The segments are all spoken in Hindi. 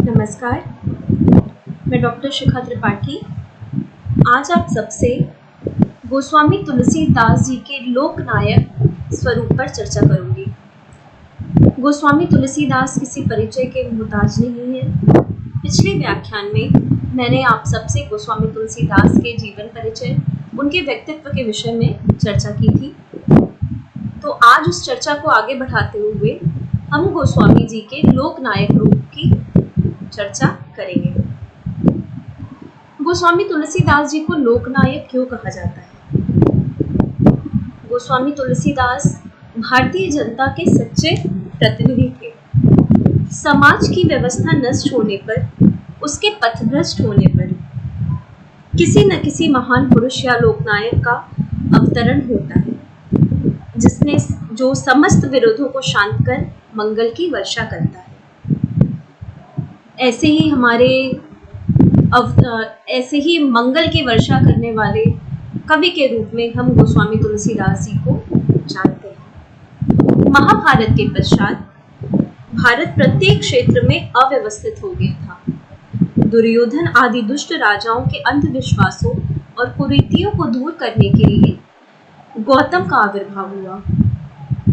नमस्कार, मैं डॉक्टर शिखा त्रिपाठी आज आप सबसे गोस्वामी तुलसीदास जी के लोकनायक स्वरूप पर चर्चा करूंगी। गोस्वामी तुलसीदास किसी परिचय के मुहताज नहीं है। पिछले व्याख्यान में मैंने आप सबसे गोस्वामी तुलसीदास के जीवन परिचय, उनके व्यक्तित्व के विषय में चर्चा की थी। तो आज उस चर्चा को आगे बढ़ाते हुए हम गोस्वामी जी के लोकनायक रूप की चर्चा करेंगे। गोस्वामी तुलसीदास जी को लोकनायक क्यों कहा जाता है? गोस्वामी तुलसीदास भारतीय जनता के सच्चे प्रतिनिधि थे। समाज की व्यवस्था नष्ट होने पर, उसके पथभ्रष्ट होने पर किसी न किसी महान पुरुष या लोकनायक का अवतरण होता है, जिसने जो समस्त विरोधों को शांत कर मंगल की वर्षा करता है। ऐसे ही मंगल की वर्षा करने वाले कवि के रूप में हम गोस्वामी तुलसीदास जी को जानते हैं। महाभारत के पश्चात भारत प्रत्येक क्षेत्र में अव्यवस्थित हो गया था। दुर्योधन आदि दुष्ट राजाओं के अंधविश्वासों और कुरीतियों को दूर करने के लिए गौतम का आविर्भाव हुआ।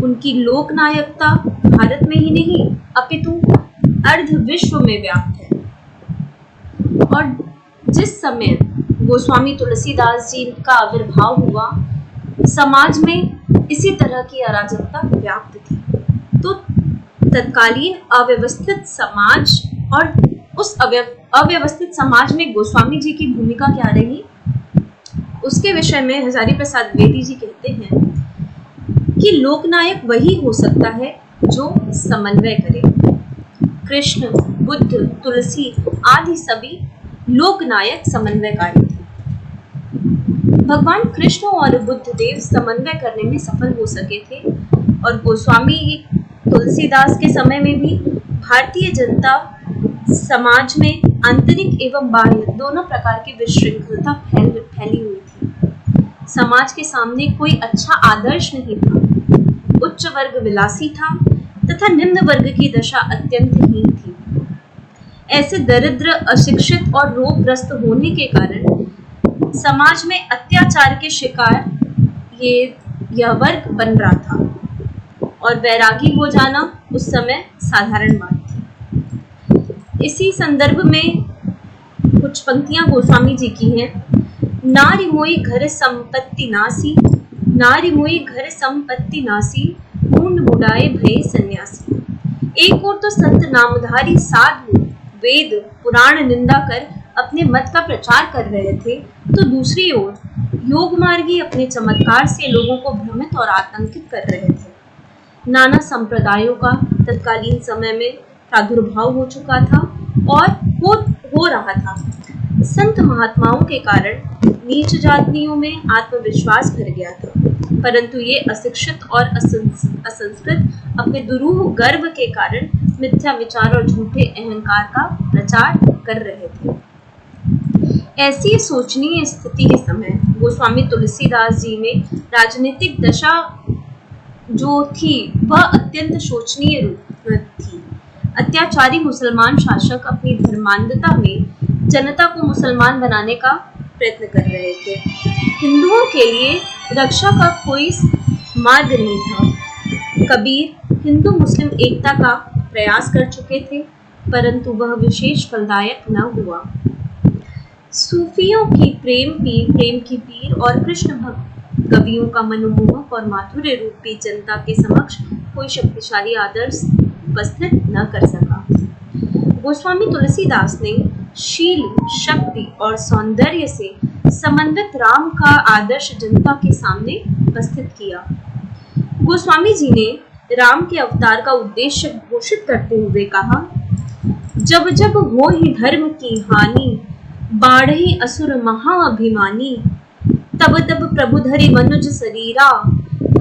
उनकी लोकनायकता भारत में ही नहीं अपितु अर्ध विश्व में व्याप्त है। और जिस समय गोस्वामी तुलसीदास जी का आविर्भाव हुआ, समाज में इसी तरह की अराजकता व्याप्त थी। तो तत्कालीन अव्यवस्थित समाज और उस अव्यवस्थित समाज में गोस्वामी जी की भूमिका क्या रही, उसके विषय में हजारी प्रसाद द्विवेदी जी कहते हैं कि लोकनायक वही हो सकता है जो समन्वय करे। कृष्ण, बुद्ध, तुलसी आदि सभी लोकनायक समन्वयकारी थे। भगवान कृष्ण और बुद्ध देव समन्वय करने में सफल हो सके थे और गोस्वामी तुलसीदास के समय में भी भारतीय जनता समाज में आंतरिक एवं बाह्य दोनों प्रकार की विशृंखलता फैली हुई थी। समाज के सामने कोई अच्छा आदर्श नहीं था। उच्च वर्ग विलासी था तथा निम्न वर्ग की दशा अत्यंत हीन थी। ऐसे दरिद्र, अशिक्षित और रोगग्रस्त होने के कारण समाज में अत्याचार के शिकार यह वर्ग बन रहा था और वैरागी हो जाना उस समय साधारण बात थी। इसी संदर्भ में कुछ पंक्तियां गोस्वामी जी की हैं। नारी मोई घर संपत्ति नासी, नारी मोई घर संपत्ति नासी, मूंड मुड़ाए भय सन्यासी। एक ओर तो संत नामधारी साधु वेद पुराण निंदा कर अपने मत का प्रचार कर रहे थे, तो दूसरी ओर योग मार्गी अपने चमत्कार से लोगों को भ्रमित और आतंकित कर रहे थे। नाना संप्रदायों का तत्कालीन समय में प्रादुर्भाव हो चुका था और हो रहा था। संत महात्माओं के कारण नीच जातियों में आत्मविश्वास भर गया था, परंतु ये अशिक्षित और असंस्कृत अपने दुरूह गर्व के कारण मिथ्या विचार और झूठे अहंकार का प्रचार कर रहे थे। ऐसी सोचनीय स्थिति के समय गोस्वामी तुलसीदास जी में राजनीतिक दशा जो थी वह अत्यंत शोचनीय रूप थी। अत्याचारी मुसलमान शासक अपनी धर्मांधता में जनता को मुसलमान बनाने का प्रयत्न कर रहे थे। हिंदुओं के लिए रक्षा का कोई मार्ग नहीं था। कबीर हिंदू मुस्लिम एकता का प्रयास कर चुके थे, परंतु वह विशेष फलदायक न हुआ। सूफियों की प्रेम की पीर और कृष्ण भक्त कवियों का मनोमोहक और माधुर्य रूपी जनता के समक्ष कोई शक्तिशाली आदर्श उपस्थित न कर सका। गोस्वामी तुलसीदास ने शील, शक्ति और सौंदर्य से समन्वित राम का आदर्श जनता के सामने उपस्थित किया। गोस्वामी जी ने राम के अवतार का उद्देश्य घोषित करते हुए कहा, जब जब हो ही धर्म की हानि, बाढ़ी असुर महाअभिमानी, तब तब प्रभु धरि मनुज शरीरा,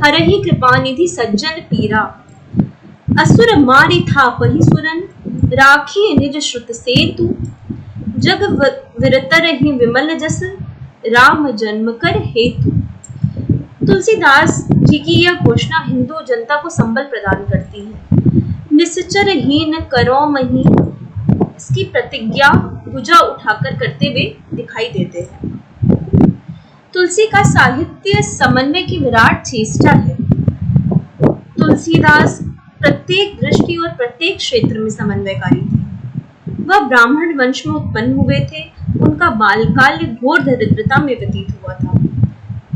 हरहि कृपा निधि सज्जन पीरा। असुर मारी था वही सुरन, राखी निज श्रुत सेतु, जग विरतर ही विमल जस, राम जन्म कर हेतु। तुलसीदास जी की यह घोषणा हिंदू जनता को संबल प्रदान करती है। निश्चर हीन करो मही, की प्रतिज्ञा भुजा उठाकर करते हुए दिखाई देते हैं। तुलसी का साहित्य समन्वय की विराट चेष्टा है। तुलसीदास प्रत्येक दृष्टि और प्रत्येक क्षेत्र में समन्वयकारी थे। वह ब्राह्मण वंश में उत्पन्न हुए थे। उनका बालकाल घोर दरिद्रता में व्यतीत हुआ था।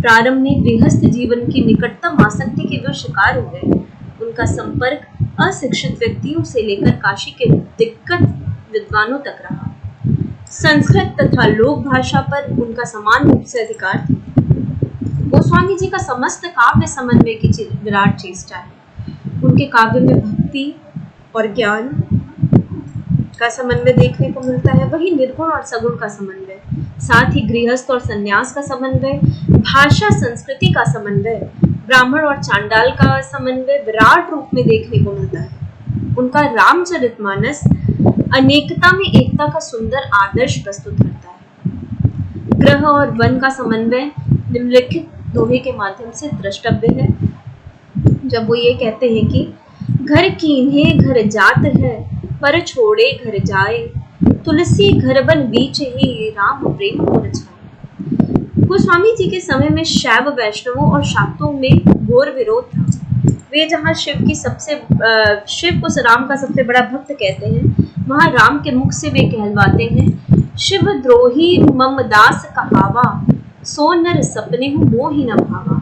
प्रारंभ में गृहस्थ जीवन की निकटतम आसक्ति के वो शिकार हो गए। उनका संपर्क अशिक्षित व्यक्तियों से लेकर काशी के दिग्गज विद्वानों तक रहा। संस्कृत तथा लोक भाषा पर उनका समान रूप से अधिकार था। गोस्वामी जी का समस्त काव्य समन्वय की विराट चेष्टा है। उनके काव्य में भक्ति और ज्ञान का समन्वय देखने को मिलता है, वही निर्गुण और सगुण का समन्वय, साथ ही गृहस्थ और सन्यास का समन्वय, भाषा संस्कृति का समन्वय, ब्राह्मण और चांडाल का समन्वय विराट रूप में देखने को मिलता है। उनका रामचरितमानस अनेकता में एकता का सुंदर आदर्श प्रस्तुत करता है। ग्रह और वन का समन्वय निम्नलिखित दोहे के माध्यम से द्रष्टव्य है। जब वो ये कहते हैं कि घर कीन्हे घर जात है, पर छोड़े घर जाए, तुलसी घर बन बीच ही राम प्रेम हो रचाए। गोस्वामी जी के समय में शैव वैष्णवों और शाक्तों में घोर विरोध था। वे जहाँ शिव को राम का सबसे बड़ा भक्त कहते हैं, वहाँ राम के मुख से वे कहलवाते हैं, शिव द्रोही मम दास कहावा, सो नर सपने मोहि न भावा।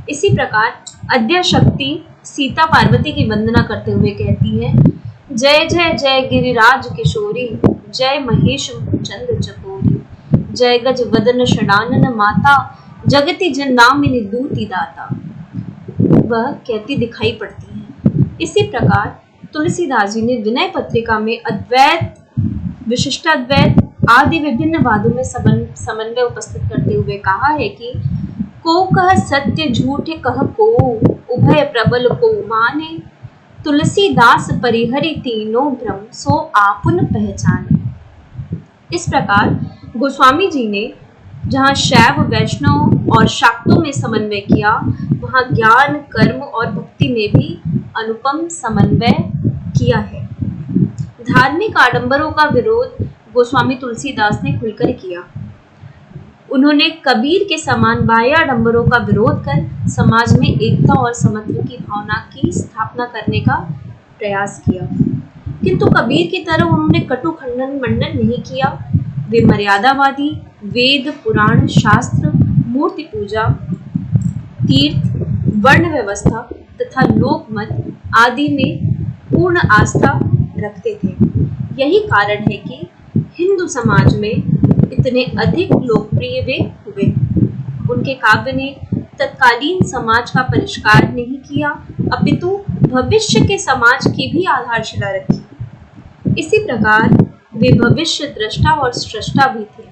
इसी प्रकार अद्या शक्ति सीता पार्वती की वंदना करते हुए कहती है, जय जय जय गिरिराज किशोरी, जय महेश चंद्र चकोरी, जय गज वदन षडानन माता, जगति जन्नामिनी दूती दाता। वह कहती दिखाई पड़ती है। इसी प्रकार तुलसीदास जी ने विनय पत्रिका में अद्वैत, विशिष्टाद्वैत आदि विभिन्न वादों में समन्वय उपस्थित करते हुए कहा है कि को कह सत्य झूठ कह को, उभय प्रबल को माने, तुलसीदास परिहरि तीनों भ्रम, सो आपुन पहचाने। इस प्रकार गोस्वामी जी ने जहाँ शैव वैष्णव और शाक्तों में समन्वय किया, वहाँ ज्ञान कर्म और भक्ति में भी अनुपम समन्वय किया है। धार्मिक आडंबरों का विरोध गोस्वामी तुलसीदास ने खुलकर किया। उन्होंने कबीर के समान बाह्य आडंबरों का विरोध कर समाज में एकता और समत्व की भावना की स्थापना करने का प्रयास किया, किंतु कबीर की तरह उन्होंने कटु खंडन मंडन नहीं किया। वे मर्यादावादी, वेद पुराण शास्त्र, मूर्ति पूजा, तीर्थ, वर्ण व्यवस्था तथा लोकमत आदि में पूर्ण आस्था रखते थे। यही कारण है कि हिंदू समाज में इतने अधिक लोकप्रिय वे हुए। उनके काव्य ने तत्कालीन समाज का परिष्कार नहीं किया, अपितु भविष्य के समाज की भी आधारशिला रखी। इसी प्रकार वे भविष्य दृष्टा और सृष्टा भी थे।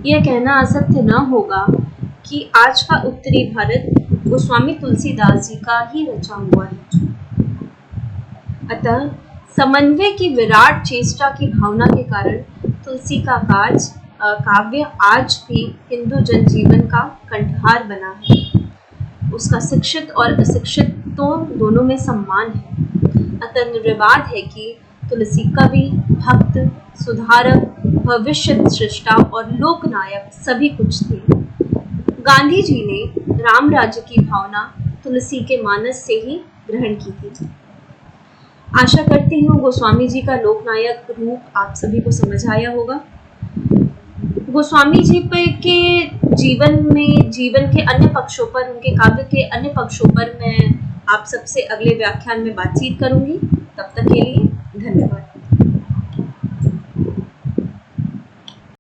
यह कहना असत्य न होगा कि आज का उत्तरी भारत गोस्वामी तुलसीदास जी का ही रचा हुआ है। अतः समन्वय की विराट चेष्टा की भावना के कारण तुलसी का काव्य आज भी हिंदू जनजीवन का कंठहार बना है। उसका शिक्षित और अशिक्षित दोनों में सम्मान है। अतः निर्विवाद है कि तुलसी कवि, भक्त, सुधारक, भविष्य सृष्टा और लोकनायक सभी कुछ थे। गांधी जी ने राम राज्य की भावना तुलसी के मानस से ही ग्रहण की थी। आशा करती हूँ गोस्वामी जी का लोकनायक रूप आप सभी को समझ आया होगा। गोस्वामी जी के जीवन के अन्य पक्षों पर, उनके काव्य के अन्य पक्षों पर मैं आप सबसे अगले व्याख्यान में बातचीत करूंगी। तब तक के लिए